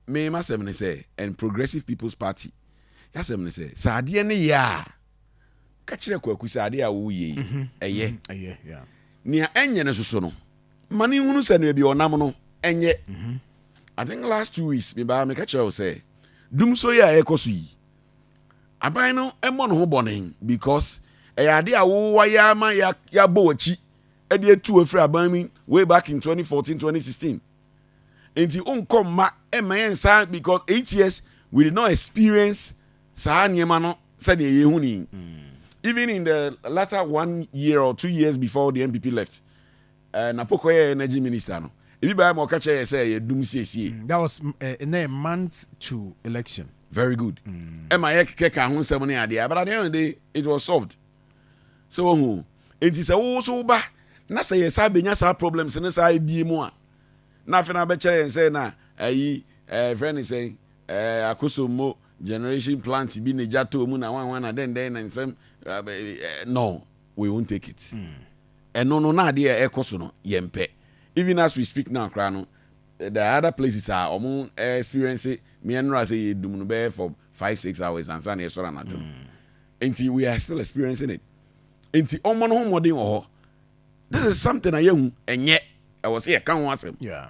me masem ne say and Progressive People's Party yasem ne say saade ne ya ka kire kwaku saade a wo ye eye yeah nia enye ne soso no mane hunu se ne bi onam no enye I think last 2 weeks me ba me ka kire say Dumsor ya ekoso yi aban no emo no ho bonen because ade a wo wa ya ma ya bo wachi e de tu afri aban mi way back in 2014 2016 enti unkom ma ensa because 8 years we did not experience sa niema no said ye huni even in the latter 1 year or 2 years before the MPP left na pokoye energy minister no ebi ba mo ka che say ye dum siesie that was in a month to election. Very good. Am I keka ho nsem ne ade but at the end of the day it was solved. So who enti say wo so ba na say ye sa benya sa problems ne sa bie mu a na fe na be kire say na ayi friend is saying akosomo generation plant bi ne jato mu na wan na den na nsem no we won't take it. No na ade e koso no yempe. Even as we speak now kra no the other places are experience me and I say dum no be for 5-6 hours and san e so na do. Enti we are still experiencing it. Enti omo no ho modern ho. This is something I hu enye I was here kan ho asem. Yeah.